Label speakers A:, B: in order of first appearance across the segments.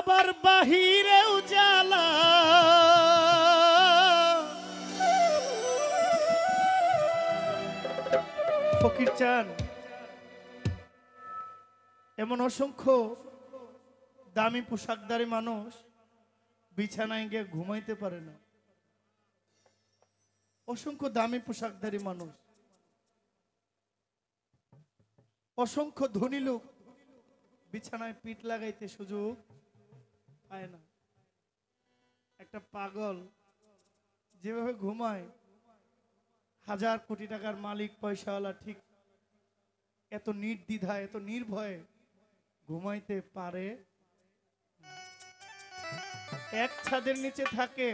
A: আবার বাহিরেও জ্বালা ফকির চান এমন অসংখ্য দামি পোশাকধারী মানুষ বিছানায় গিয়ে ঘুমাইতে পারে না। অসংখ্য দামি পোশাকধারী মানুষ, অসংখ্য ধনী লোক বিছানায় পিঠ লাগাইতে সুযোগ পায় না। একটা পাগল যেভাবে ঘুমায়, হাজার কোটি টাকার মালিক পয়সাওয়ালা ঠিক এত নির্দ্বিধায় এত নির্ভয়ে ঘুমাইতে পারে। এক ছাদের নিচে থাকে,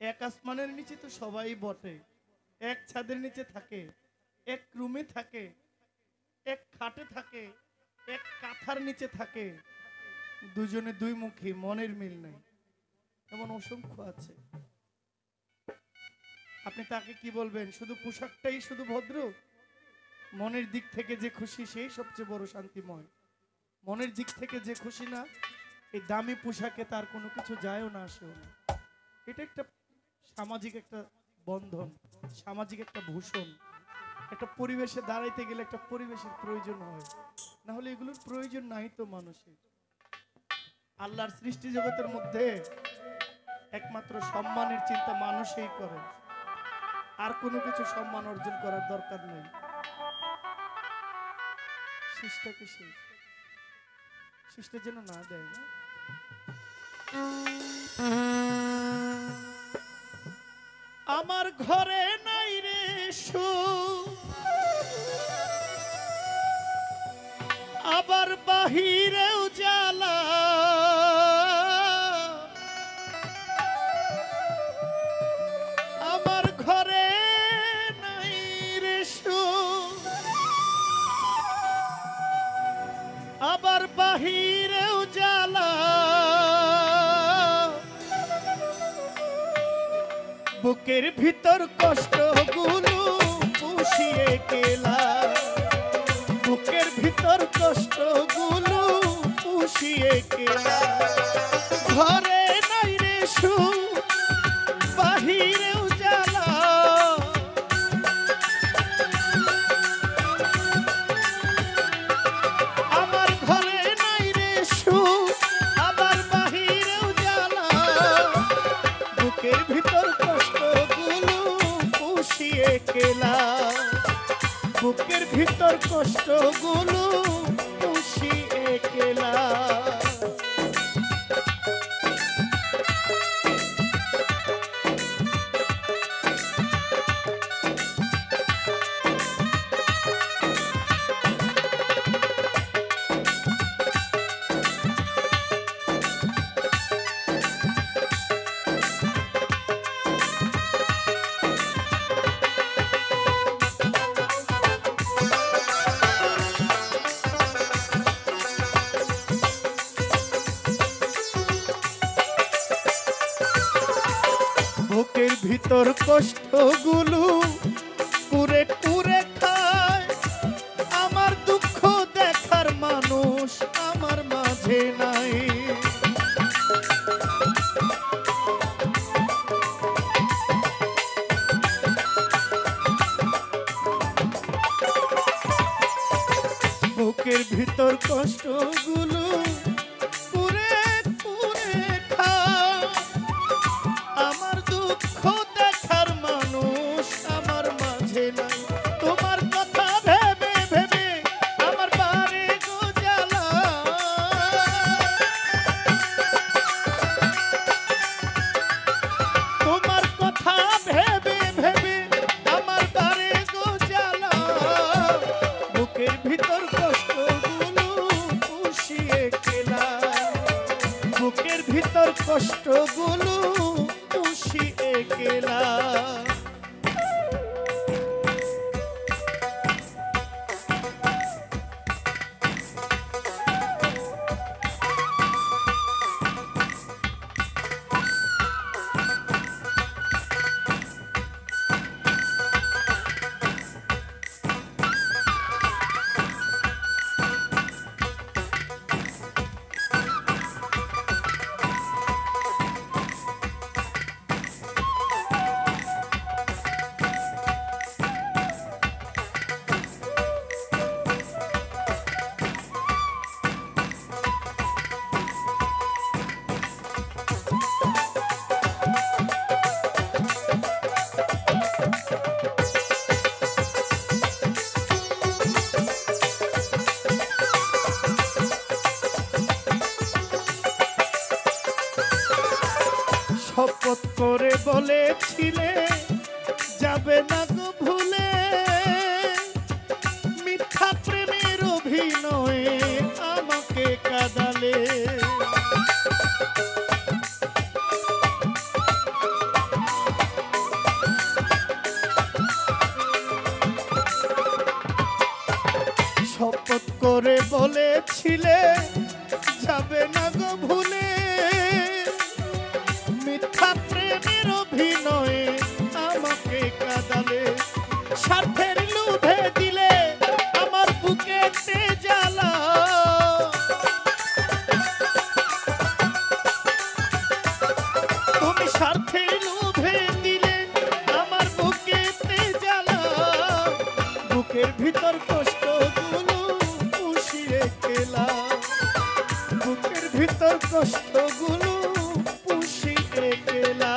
A: এক আসমানের নিচে তো সবাই বটে, এক ছাদের নিচে থাকে, এক রুমে থাকে, এক খাটে থাকে, এক কাঁথার নিচে থাকে, দুজনে দুই মুখী, মনের মিল নেই। এমন অসংখ্য আছে। আপনি তাকে কি বলবেন? শুধু পোশাকটাই শুধু ভদ্র? মনের দিক থেকে যে খুশি সেই সবচেয়ে বড় শান্তিময়। মনের দিক থেকে যে খুশি না, এই দামি পোশাকে তার কোনো কিছু যায়ও না আসেও না। এটা একটা সামাজিক একটা বন্ধন, সামাজিক একটা ভূষণ। একটা পরিবেশে দাঁড়াইতে গেলে একটা পরিবেশের প্রয়োজন হয়, না হলে এগুলোর প্রয়োজন নাই তো মানুষের। আল্লাহর সৃষ্টি জগতের মধ্যে একমাত্র সম্মানের চিন্তা মানুষই করে, আর কোনো কিছু সম্মান অর্জন করার দরকার নেই। শিষ্টাকে শিষ্টা যেন না দেয় না। আমার ঘরে নাই রে আবার বাহিরেও জ্বালা, আমার ঘরে নাই রে আবার বাহিরেও জ্বালা, বুকের ভিতর কষ্ট গুলো পুষিয়ে গেলা, বুকের ভিতর কষ্ট গুলো পুষিয়ে গেলা। ঘরে নাই রে বাহিরেও জ্বালা, আমার ঘরে নাই রে আবার বাহিরেও জ্বালা, বুকের ভিতর কেলা, বুকের ভিতর কষ্ট গুলো পুষিয়ে কেলা। বুকের ভিতর কষ্ট গুলো কুরে কুরে খায়, আমার দুঃখ দেখার মানুষ আমার মাঝে নাই। বুকের ভিতর কষ্ট গুলো কষ্ট গুলো পুষিয়ে গেলা। শপথ করে বলেছিলে যাবে না গো ভুলে, মিথ্যা প্রেমের অভিনয়ে আমাকে কাঁদালে। শপথ করে বলেছিলে যাবে না গো ভুলে, মিথ্যা প্রেমের অভিনয়ে আমাকে কাঁদালে। স্বার্থের লোভে দিলে আমার বুকেতে জ্বালা, তুমি স্বার্থের লোভে দিলে আমার বুকেতে জ্বালা। বুকের ভিতর কষ্টগুলো পুষিয়ে গেলা, বুকের ভিতর কষ্টগুলো পুষিয়ে গেলা।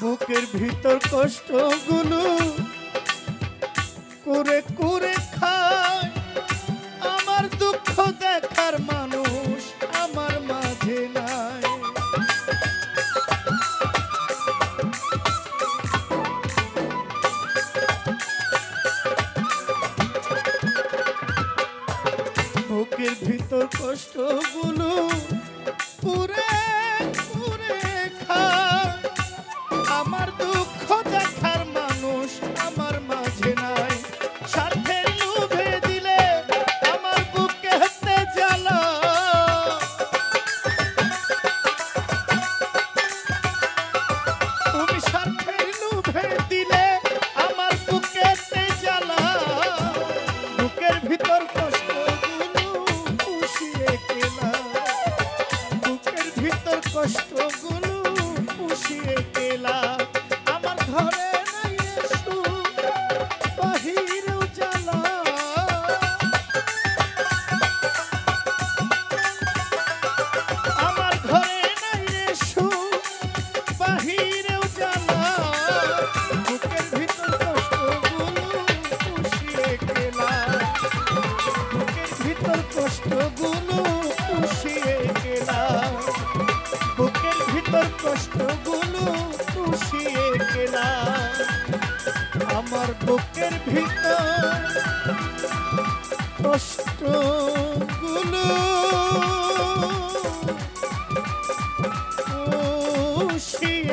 A: বুকের ভিতর কষ্টগুলো করে করে খায়, আমার দুঃখ দেখার মানুষ আমার মাঝে নাই। বুকের ভিতর কষ্টগুলো করে করে খায়, আমার দুঃখ দেখার মানুষ আমার মাঝে নাই। স্বার্থের লোভে দিলে আমার বুকে হাতে জ্বালা, তুমি স্বার্থের লোভে দিলে আমার বুকে হাতে জ্বালা। বুকের ভিতর কষ্টগুলো পুষিয়ে গেলা, বুকের ভিতর কষ্টগুলো পুষিয়ে গেলা। আমার ঘরে নাই সুখ, বাহিরেও জ্বালা, আমার ঘরে নাই সুখ, বাহিরেও জ্বালা। বুকের ভিতর কষ্টগুলো পুষিয়ে গেলা, বুকের ভিতর কষ্টগুলো পুষিয়ে গেলা, বুকের ভিতর কষ্টগুলো পুষিয়ে গেলা। আমার বুকের ভিতর কষ্টগুলো পুষিয়ে